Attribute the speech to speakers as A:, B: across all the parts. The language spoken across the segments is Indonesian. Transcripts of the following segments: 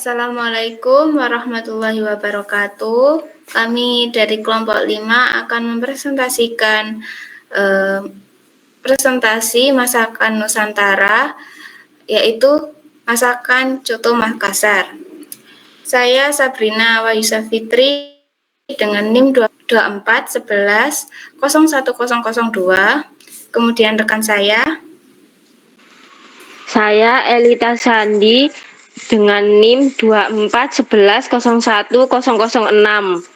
A: Assalamualaikum warahmatullahi wabarakatuh. Kami dari kelompok 5 akan mempresentasikan presentasi masakan Nusantara, yaitu masakan Coto Makassar. Saya Sabrina Wahyusa Fitri dengan NIM 2411010002. Kemudian rekan saya
B: Elita Sandi dengan NIM 2411010006.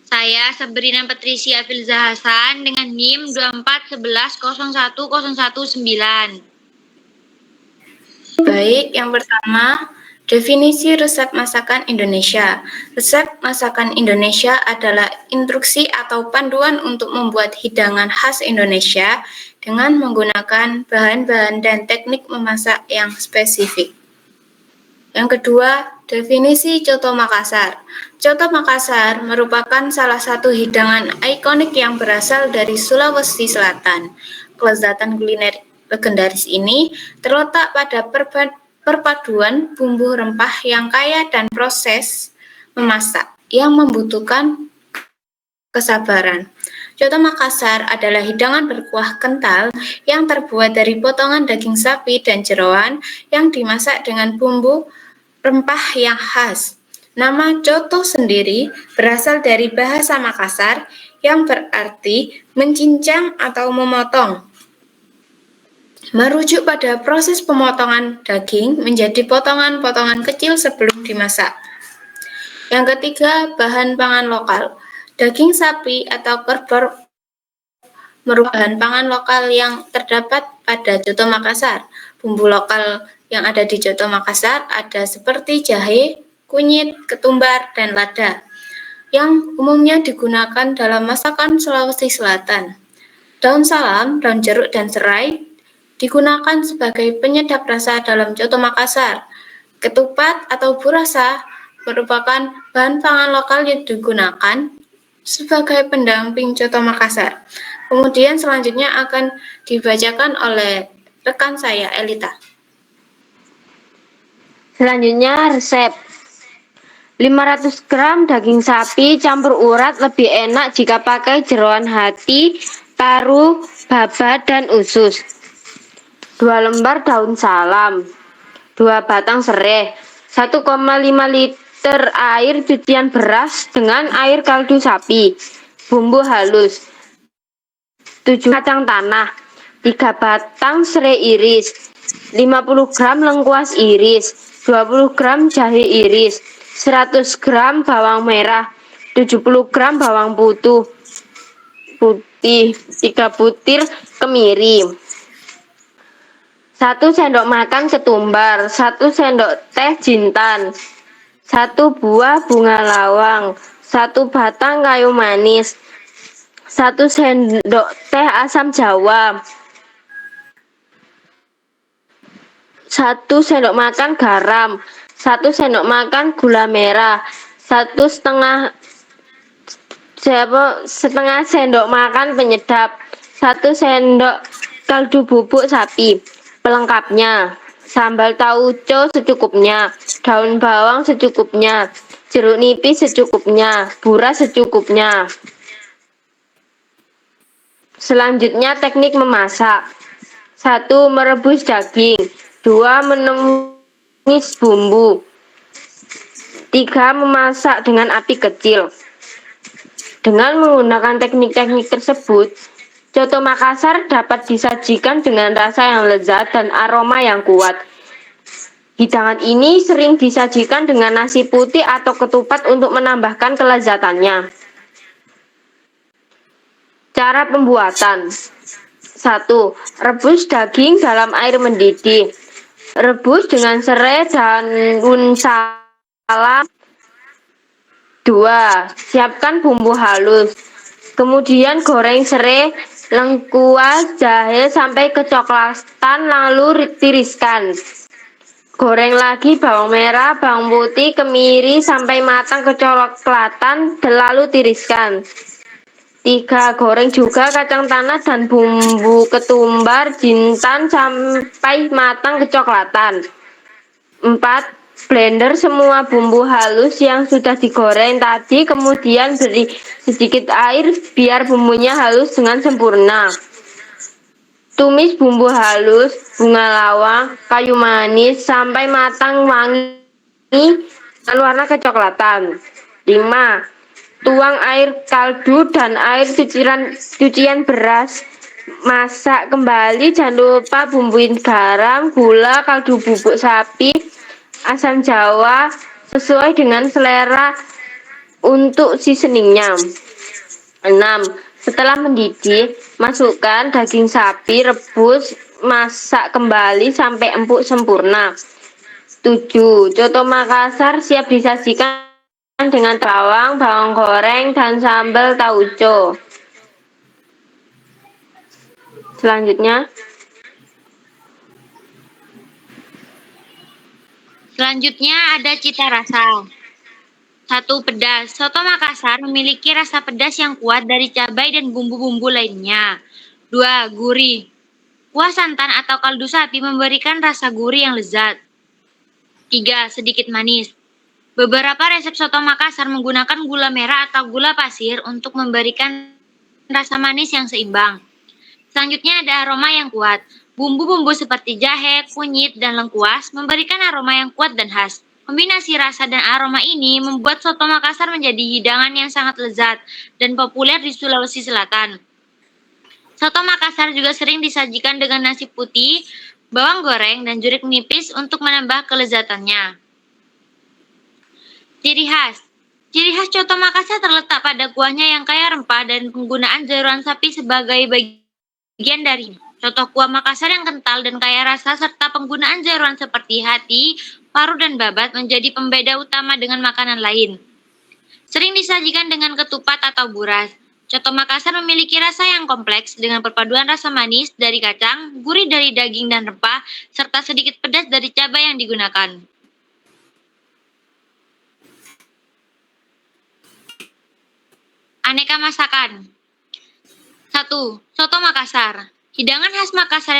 C: Saya Sabrina Patricia Filza Hasan dengan NIM 2411010119.
A: Baik, yang pertama, definisi resep masakan Indonesia. Resep masakan Indonesia adalah instruksi atau panduan untuk membuat hidangan khas Indonesia dengan menggunakan bahan-bahan dan teknik memasak yang spesifik. Yang kedua, definisi Coto Makassar. Coto Makassar merupakan salah satu hidangan ikonik yang berasal dari Sulawesi Selatan. Kelezatan kuliner legendaris ini terletak pada perpaduan bumbu rempah yang kaya dan proses memasak yang membutuhkan kesabaran. Coto Makassar adalah hidangan berkuah kental yang terbuat dari potongan daging sapi dan jeroan yang dimasak dengan bumbu rempah yang khas. Nama coto sendiri berasal dari bahasa Makassar yang berarti mencincang atau memotong. Merujuk pada proses pemotongan daging menjadi potongan-potongan kecil sebelum dimasak. Yang ketiga, bahan pangan lokal. Daging sapi atau kerbau merupakan bahan pangan lokal yang terdapat pada Coto Makassar. Bumbu lokal yang ada di Coto Makassar ada seperti jahe, kunyit, ketumbar, dan lada, yang umumnya digunakan dalam masakan Sulawesi Selatan. Daun salam, daun jeruk, dan serai digunakan sebagai penyedap rasa dalam Coto Makassar. Ketupat atau burasa merupakan bahan pangan lokal yang digunakan sebagai pendamping Coto Makassar. Kemudian selanjutnya akan dibacakan oleh rekan saya, Elita.
B: Selanjutnya resep. 500 gram daging sapi campur urat lebih enak jika pakai jeroan hati, paru, babat, dan usus. 2 lembar daun salam, 2 batang serai, 1,5 liter air cucian beras dengan air kaldu sapi, bumbu halus, 7 kacang tanah, 3 batang serai iris, 50 gram lengkuas iris, 20 gram jahe iris, 100 gram bawang merah, 70 gram bawang putih, 3 butir kemiri, 1 sendok makan ketumbar, 1 sendok teh jintan, 1 buah bunga lawang, 1 batang kayu manis, 1 sendok teh asam jawa, 1 sendok makan garam, 1 sendok makan gula merah, 1 setengah sendok makan penyedap, 1 sendok kaldu bubuk sapi. Pelengkapnya: sambal tauco secukupnya, daun bawang secukupnya, jeruk nipis secukupnya, buras secukupnya. Selanjutnya teknik memasak. 1. Merebus daging. 2. Menumis bumbu. 3. Memasak dengan api kecil. Dengan menggunakan teknik-teknik tersebut, Coto Makassar dapat disajikan dengan rasa yang lezat dan aroma yang kuat. Hidangan ini sering disajikan dengan nasi putih atau ketupat untuk menambahkan kelezatannya. Cara pembuatan. 1. Rebus daging dalam air mendidih. Rebus dengan serai daun salam. 2. Siapkan bumbu halus. Kemudian goreng serai, lengkuas, jahe sampai kecoklatan lalu tiriskan. Goreng lagi bawang merah, bawang putih, kemiri sampai matang kecoklatan lalu tiriskan. 3. Goreng juga kacang tanah dan bumbu ketumbar jintan sampai matang kecoklatan. 4. Blender semua bumbu halus yang sudah digoreng tadi, kemudian beri sedikit air biar bumbunya halus dengan sempurna. Tumis bumbu halus, bunga lawang, kayu manis sampai matang wangi dan warna kecoklatan. 5. Tuang air kaldu dan air cucian beras. Masak kembali, jangan lupa bumbuin garam, gula, kaldu bubuk sapi, asam jawa sesuai dengan selera untuk seasoningnya. 6. Setelah mendidih, masukkan daging sapi, rebus, masak kembali sampai empuk sempurna. 7. Coto Makassar siap disajikan dengan bawang, bawang goreng, dan sambal tauco. Selanjutnya
C: ada cita rasa. 1. Pedas. Soto Makassar memiliki rasa pedas yang kuat dari cabai dan bumbu-bumbu lainnya. 2. Gurih. Kuah santan atau kaldu sapi memberikan rasa gurih yang lezat. 3. Sedikit manis. Beberapa resep soto Makassar menggunakan gula merah atau gula pasir untuk memberikan rasa manis yang seimbang. Selanjutnya ada aroma yang kuat. Bumbu-bumbu seperti jahe, kunyit, dan lengkuas memberikan aroma yang kuat dan khas. Kombinasi rasa dan aroma ini membuat soto Makassar menjadi hidangan yang sangat lezat dan populer di Sulawesi Selatan. Soto Makassar juga sering disajikan dengan nasi putih, bawang goreng, dan jurik nipis untuk menambah kelezatannya. Ciri khas. Ciri khas coto Makassar terletak pada kuahnya yang kaya rempah dan penggunaan jeroan sapi sebagai bagian dari coto kuah Makassar yang kental dan kaya rasa serta penggunaan jeroan seperti hati, paru, dan babat menjadi pembeda utama dengan makanan lain. Sering disajikan dengan ketupat atau buras. Coto Makassar memiliki rasa yang kompleks dengan perpaduan rasa manis dari kacang, gurih dari daging dan rempah, serta sedikit pedas dari cabai yang digunakan. Aneka masakan. 1. Soto Makassar. Hidangan khas Makassar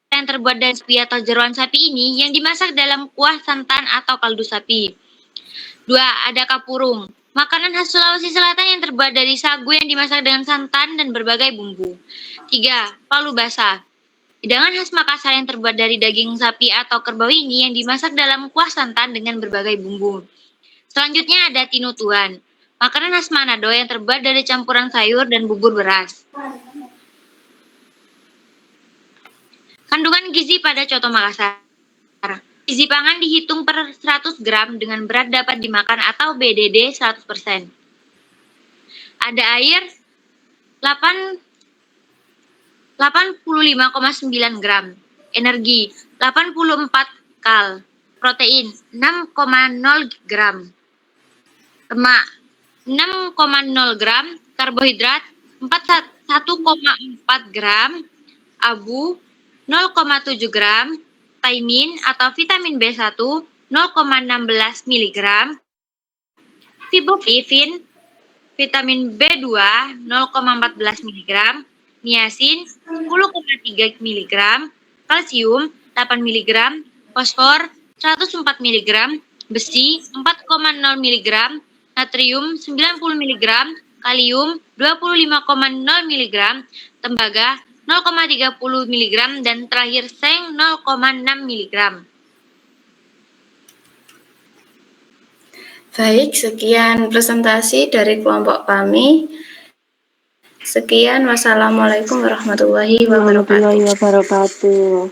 C: yang terbuat dari sapi atau jeroan sapi ini yang dimasak dalam kuah santan atau kaldu sapi. 2. Ada kapurung. Makanan khas Sulawesi Selatan yang terbuat dari sagu yang dimasak dengan santan dan berbagai bumbu. 3. Palu basah. Hidangan khas Makassar yang terbuat dari daging sapi atau kerbau ini yang dimasak dalam kuah santan dengan berbagai bumbu. Selanjutnya ada tinutuan. Makanan khas Manado yang terbuat dari campuran sayur dan bubur beras. Kandungan gizi pada coto Makassar. Gizi pangan dihitung per 100 gram dengan berat dapat dimakan atau BDD 100%. Ada air 85,9 gram. Energi 84 kal. Protein 6,0 gram. Lemak 6,0 gram. Karbohidrat 1,4 gram. Abu 0,7 gram, thiamin atau vitamin B1 0,16 mg, riboflavin, vitamin B2 0,14 mg, niacin 10,3 mg, kalsium 8 mg, fosfor 104 mg, besi 4,0 mg, natrium 90 mg, kalium 25,0 mg, tembaga 0,30 mg, dan terakhir seng 0,6 mg.
A: Baik, sekian presentasi dari kelompok kami. Sekian, wassalamualaikum warahmatullahi wabarakatuh.